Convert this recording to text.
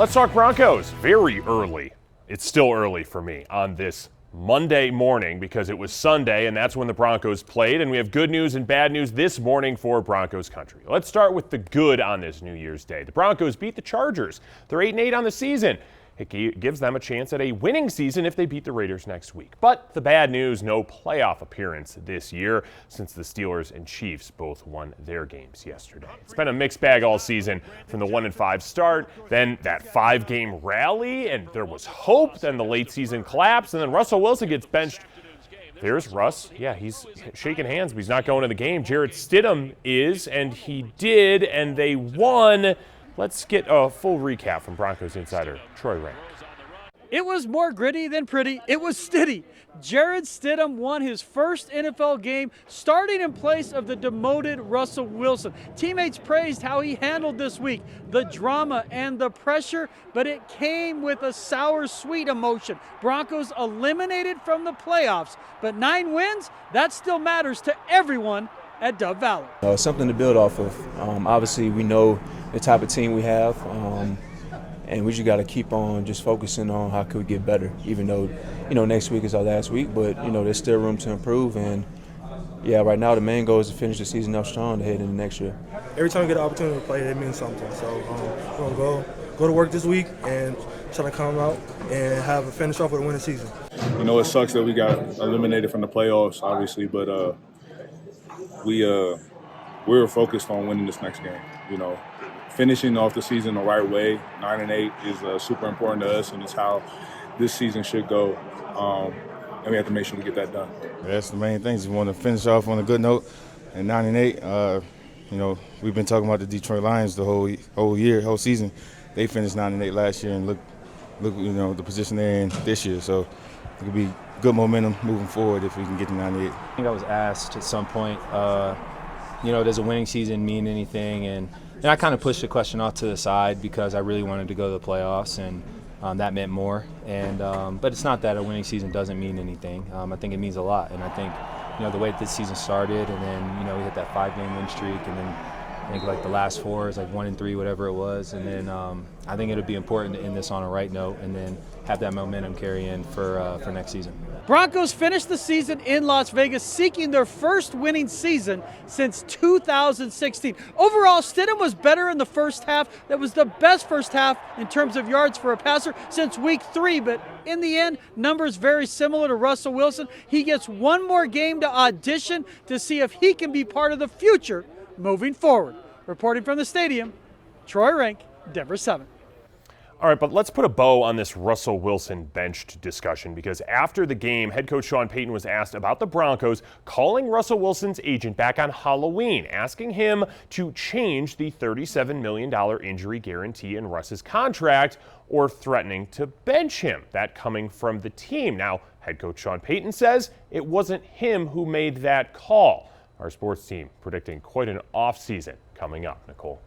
Let's talk Broncos. Very early. It's still early for me on this Monday morning because it was Sunday and that's when the Broncos played, and we have good news and bad news this morning for Broncos country. Let's start with the good on this New Year's Day. The Broncos beat the Chargers. They're 8-8 on the season. It gives them a chance at a winning season if they beat the Raiders next week. But the bad news, no playoff appearance this year since the Steelers and Chiefs both won their games yesterday. It's been a mixed bag all season from the 1-5 start, then that 5-game rally, and there was hope, then the late season collapse, and then Russell Wilson gets benched. There's Russ. Yeah, he's shaking hands, but he's not going to the game. Jarrett Stidham is, and he did, and they won. Let's get a full recap from Broncos insider Troy Rank. It was more gritty than pretty. It was Stiddy. Jarrett Stidham won his first NFL game, starting in place of the demoted Russell Wilson. Teammates praised how he handled this week, the drama and the pressure, but it came with a sour, sweet emotion. Broncos eliminated from the playoffs, but 9 wins, that still matters to everyone at Dove Valley. Something to build off of. Obviously, we know the type of team we have, and we just got to keep on just focusing on how could we get better, even though, next week is our last week, but, there's still room to improve. And, yeah, right now the main goal is to finish the season up strong to head into next year. Every time we get an opportunity to play, it means something. So we're going to go to work this week and try to come out and have a finish off with a winning season. It sucks that we got eliminated from the playoffs, obviously, but we were focused on winning this next game. Finishing off the season the right way, 9-8 is super important to us, and it's how this season should go. And we have to make sure we get that done. That's the main thing. We want to finish off on a good note. And 9-8, we've been talking about the Detroit Lions the whole season. They finished 9-8 last year, and look, the position they're in this year. So it could be good momentum moving forward if we can get to 9-8. I think I was asked at some point, does a winning season mean anything? And I kind of pushed the question off to the side because I really wanted to go to the playoffs, and that meant more. And but it's not that a winning season doesn't mean anything. I think it means a lot. And I think, the way this season started, and then, we hit that 5-game win streak, and then I think like the last 4 is like 1-3, whatever it was. And then I think it'll be important to end this on a right note and then have that momentum carry in for next season. Broncos finished the season in Las Vegas, seeking their first winning season since 2016. Overall, Stidham was better in the first half. That was the best first half in terms of yards for a passer since week 3. But in the end, numbers very similar to Russell Wilson. He gets one more game to audition to see if he can be part of the future moving forward. Reporting from the stadium, Troy Rank, Denver 7. All right, but let's put a bow on this Russell Wilson benched discussion, because after the game, head coach Sean Payton was asked about the Broncos calling Russell Wilson's agent back on Halloween, asking him to change the $37 million injury guarantee in Russ's contract or threatening to bench him. That coming from the team. Now, head coach Sean Payton says it wasn't him who made that call. Our sports team predicting quite an offseason coming up. Nicole.